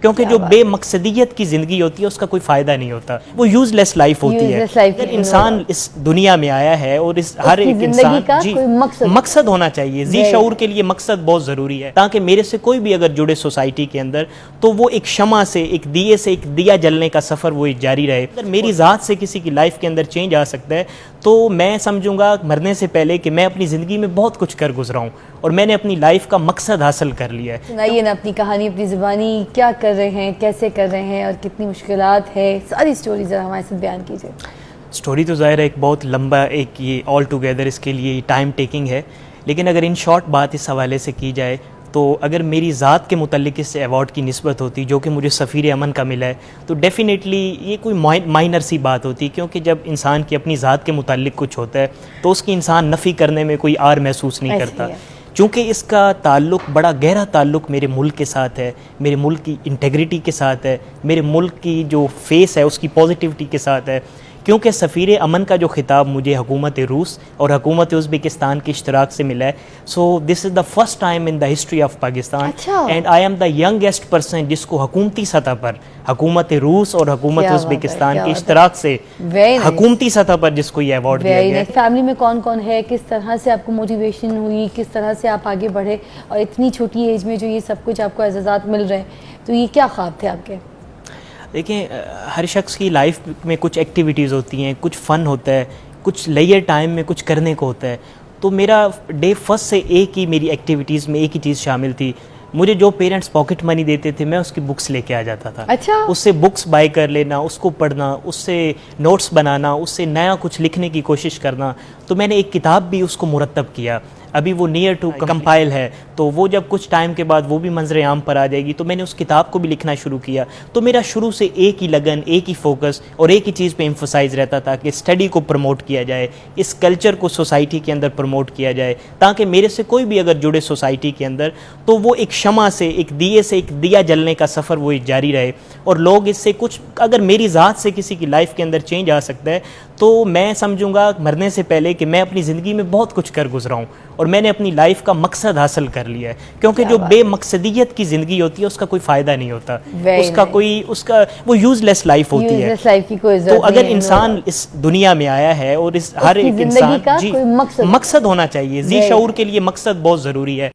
क्योंकि जो बेमकसदियत की ज़िंदगी होती है उसका कोई फ़ायदा नहीं होता, वो यूज़लेस लाइफ होती है। अगर इंसान इस दुनिया में आया है और इस हर एक इंसान जी मकसद होना चाहिए, जी शऊर के लिए मकसद बहुत ज़रूरी है, ताकि मेरे से कोई भी अगर जुड़े सोसाइटी के अंदर तो वो एक शमा से, एक दिए से, एक दिया जलने का सफ़र वो जारी रहे। अगर मेरी ज़ात से किसी की लाइफ के अंदर चेंज आ सकता है तो मैं समझूंगा मरने से पहले कि मैं अपनी ज़िंदगी में बहुत कुछ कर गुजरा हूँ और मैंने अपनी लाइफ का मकसद हासिल कर लिया है। सुनाइए ना अपनी कहानी, अपनी ज़ुबानी, क्या कर रहे हैं, कैसे कर रहे हैं और कितनी मुश्किलात है, सारी स्टोरी ज़रा हमारे साथ बयान कीजिए। स्टोरी तो ज़ाहिर है एक बहुत लंबा, एक ये ऑल टुगेदर इसके लिए टाइम टेकिंग है, लेकिन अगर इन शॉर्ट बात इस हवाले से की जाए तो अगर मेरी ज़ात के मुतल्लिक इस अवार्ड की निस्बत होती जो कि मुझे सफ़ीर अमन का मिला है तो डेफ़िनेटली ये कोई माइनर सी बात होती, क्योंकि जब इंसान की अपनी ज़ात के मुतल्लिक कुछ होता है तो उसकी इंसान नफ़ी करने में कोई आर महसूस नहीं करता। चूँकि इसका ताल्लुक़, बड़ा गहरा ताल्लुक़ मेरे मुल्क के साथ है, मेरे मुल्क की इंटेग्रिटी के साथ है, मेरे मुल्क की जो फेस है उसकी पॉजिटिविटी के साथ है, क्योंकि सफ़ीर अमन का जो खिताब मुझे हुकूमत रूस और हुकूमत उज़्बेकिस्तान के इश्तराक से मिला है। So this is the first time in the history of Pakistan and I am the youngest person जिसको हुकूमती सतह पर हुकूमत रूस और हुकूमत उज़्बेकिस्तान के इश्तराक से हुकूमती सतह पर जिसको ये अवार्ड दिया गया है। फैमिली में कौन कौन है, किस तरह से आपको मोटिवेशन हुई, किस तरह से आप आगे बढ़े और इतनी छोटी एज में जो ये सब कुछ आपको एजाज़ात मिल रहे हैं, तो ये क्या ख्वाब थे आपके? देखिए, हर शख्स की लाइफ में कुछ एक्टिविटीज़ होती हैं, कुछ फ़न होता है, कुछ लेयर टाइम में कुछ करने को होता है। तो मेरा डे फर्स्ट से एक ही मेरी एक्टिविटीज़ में एक ही चीज़ शामिल थी, मुझे जो पेरेंट्स पॉकेट मनी देते थे मैं उसकी बुक्स लेके आ जाता था। अच्छा। उससे बुक्स बाय कर लेना, उसको पढ़ना, उससे नोट्स बनाना, उससे नया कुछ लिखने की कोशिश करना। तो मैंने एक किताब भी उसको मुरतब किया, अभी वो नियर टू कंपाइल है, तो वो जब कुछ टाइम के बाद वो भी मंजर आम पर आ जाएगी, तो मैंने उस किताब को भी लिखना शुरू किया। तो मेरा शुरू से एक ही लगन, एक ही फोकस और एक ही चीज़ पे एम्फोसाइज रहता था कि स्टडी को प्रमोट किया जाए, इस कल्चर को सोसाइटी के अंदर प्रमोट किया जाए, ताकि मेरे से कोई भी अगर जुड़े सोसाइटी के अंदर तो वो एक शमा से, एक दिए से, एक दिया जलने का सफ़र वो जारी रहे और लोग इससे कुछ, अगर मेरी ज़ात से किसी की लाइफ के अंदर चेंज आ सकता है तो मैं समझूंगा मरने से पहले कि मैं अपनी ज़िंदगी में बहुत कुछ कर गुजरा हूँ और मैंने अपनी लाइफ का मकसद हासिल कर लिया है। क्योंकि जो बेमकसदियत की ज़िंदगी होती है उसका कोई फ़ायदा नहीं होता, उसका वो यूज़लेस लाइफ होती है। तो अगर इंसान इस दुनिया में आया है और इस हर एक इंसान जी मकसद होना चाहिए, जी शऊर के लिए मकसद बहुत ज़रूरी है।